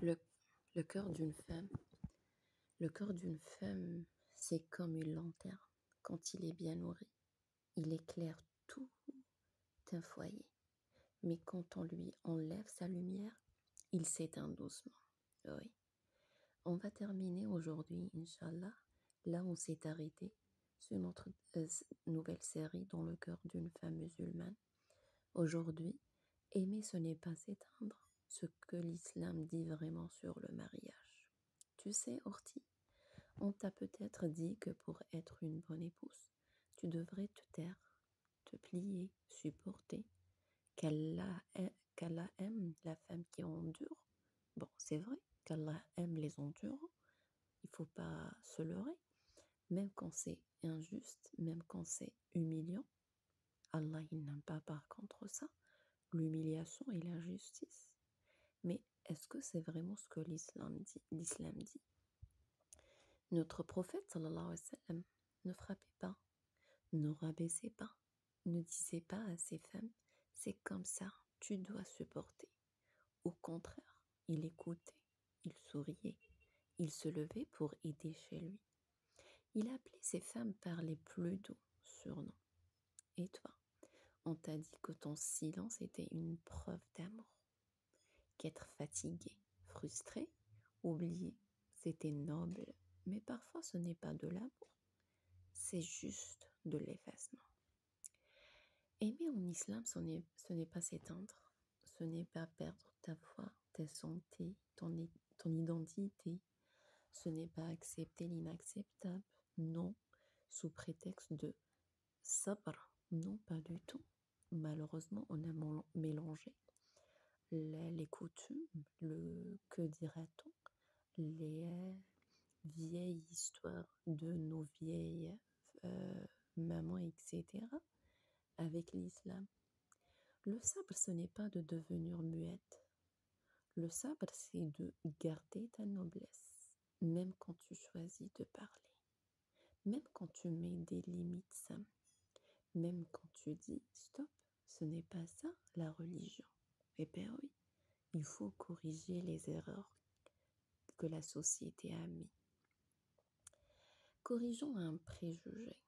Le, le cœur d'une femme, le cœur d'une femme, c'est comme une lanterne. Quand il est bien nourri, il éclaire tout un foyer. Mais quand on lui enlève sa lumière, il s'éteint doucement. Oui. On va terminer aujourd'hui, Inch'Allah, là où on s'est arrêté, sur notre nouvelle série dans le cœur d'une femme musulmane. Aujourd'hui, aimer, ce n'est pas s'éteindre, ce que l'islam dit vraiment sur le mariage. Tu sais, Horty, on t'a peut-être dit que pour être une bonne épouse, tu devrais te taire, te plier, supporter, qu'Allah aime la femme qui endure. Bon, c'est vrai qu'Allah aime les endurants, il ne faut pas se leurrer. Même quand c'est injuste, même quand c'est humiliant, Allah il n'aime pas par contre ça, l'humiliation et l'injustice. Mais est-ce que c'est vraiment ce que l'islam dit? Notre prophète sallallahu alayhi wa sallam ne frappait pas, ne rabaissait pas, ne disait pas à ses femmes c'est comme ça, tu dois supporter. Au contraire, il écoutait, il souriait, il se levait pour aider chez lui. Il appelait ses femmes par les plus doux surnoms. Et toi, on t'a dit que ton silence était une preuve d'amour, qu'être fatigué, frustré, oublié, c'était noble. Mais parfois ce n'est pas de l'amour, c'est juste de l'effacement. Aimer en islam, ce n'est pas s'éteindre, ce n'est pas perdre ta foi, ta santé, ton identité, ce n'est pas accepter l'inacceptable, non, sous prétexte de sabr, non pas du tout. Malheureusement, on a mélangé les coutumes, que dira-t-on, les vieilles histoires de nos vieilles mamans, etc., avec l'islam. Le sabre, ce n'est pas de devenir muette. Le sabre, c'est de garder ta noblesse, même quand tu choisis de parler, même quand tu mets des limites, Sam, même quand tu dis stop, ce n'est pas ça la religion. Eh bien oui, il faut corriger les erreurs que la société a mis. Corrigeons un préjugé.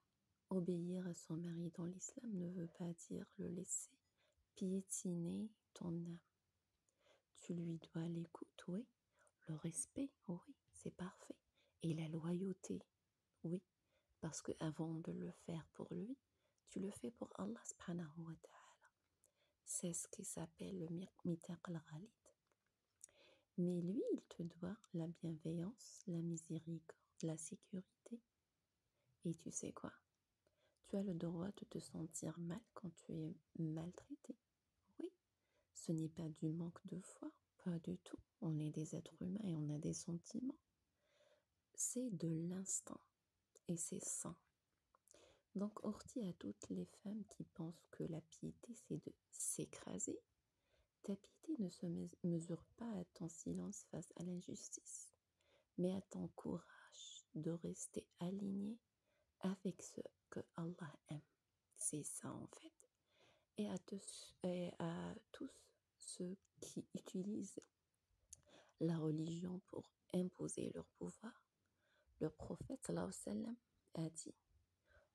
Obéir à son mari dans l'islam ne veut pas dire le laisser piétiner ton âme. Tu lui dois l'écoute, oui. Le respect, oui, c'est parfait. Et la loyauté, oui. Parce que avant de le faire pour lui, tu le fais pour Allah subhanahu wa ta'ala. C'est ce qui s'appelle le mitaq al-ghalid. Mais lui, il te doit la bienveillance, la miséricorde, la sécurité. Et tu sais quoi? Tu as le droit de te sentir mal quand tu es maltraité. Oui, ce n'est pas du manque de foi, pas du tout. On est des êtres humains et on a des sentiments. C'est de l'instinct et c'est sain. Donc, Horty, à toutes les femmes qui pensent que la piété, c'est de s'écraser, ta piété ne se mesure pas à ton silence face à l'injustice, mais à ton courage de rester aligné avec ce que Allah aime. C'est ça en fait. Et à tous ceux qui utilisent la religion pour imposer leur pouvoir, le prophète sallallahu alayhi wa sallam a dit: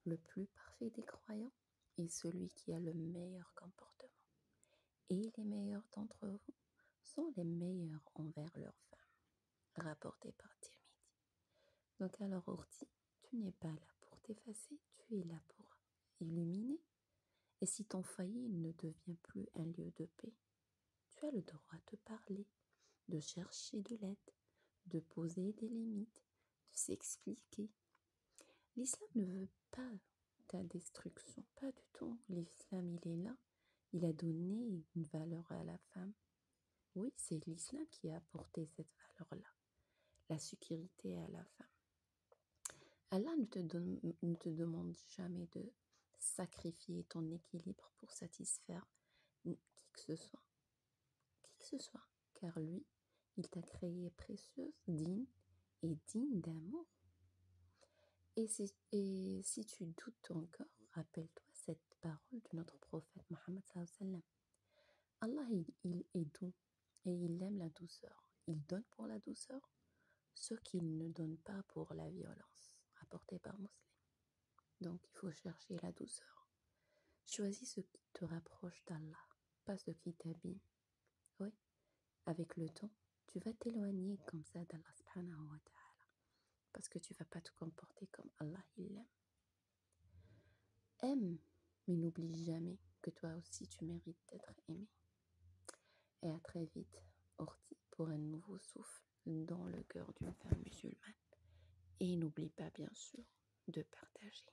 le plus parfait des croyants est celui qui a le meilleur comportement. Et les meilleurs d'entre vous sont les meilleurs envers leurs femmes. Rapporté par Tirmidhi. Donc alors Horty, tu n'es pas là pour t'effacer, tu es là pour illuminer. Et si ton foyer ne devient plus un lieu de paix, tu as le droit de parler, de chercher de l'aide, de poser des limites, de s'expliquer. L'islam ne veut pas ta destruction, pas du tout. L'islam, il est là, il a donné une valeur à la femme. Oui, c'est l'islam qui a apporté cette valeur-là, la sécurité à la femme. Allah ne te demande jamais de sacrifier ton équilibre pour satisfaire qui que ce soit. Qui que ce soit, car lui, il t'a créée précieuse, digne et digne d'amour. Et si tu doutes encore, rappelle-toi cette parole de notre prophète Mohammed sallallahu alayhi wa sallam. Allah, il est doux et il aime la douceur. ils donnent pour la douceur, ce qu'ils ne donnent pas pour la violence apportée par Muslim. Donc, il faut chercher la douceur. Choisis ce qui te rapproche d'Allah, pas ce qui t'abîme. Oui, avec le temps, tu vas t'éloigner comme ça d'Allah subhanahu wa ta'ala, parce que tu vas pas te comporter comme Allah il l'aime. Aime, mais n'oublie jamais que toi aussi tu mérites d'être aimé. Et à très vite, Orti, pour un nouveau souffle dans le cœur d'une femme musulmane. Et n'oublie pas, bien sûr, de partager.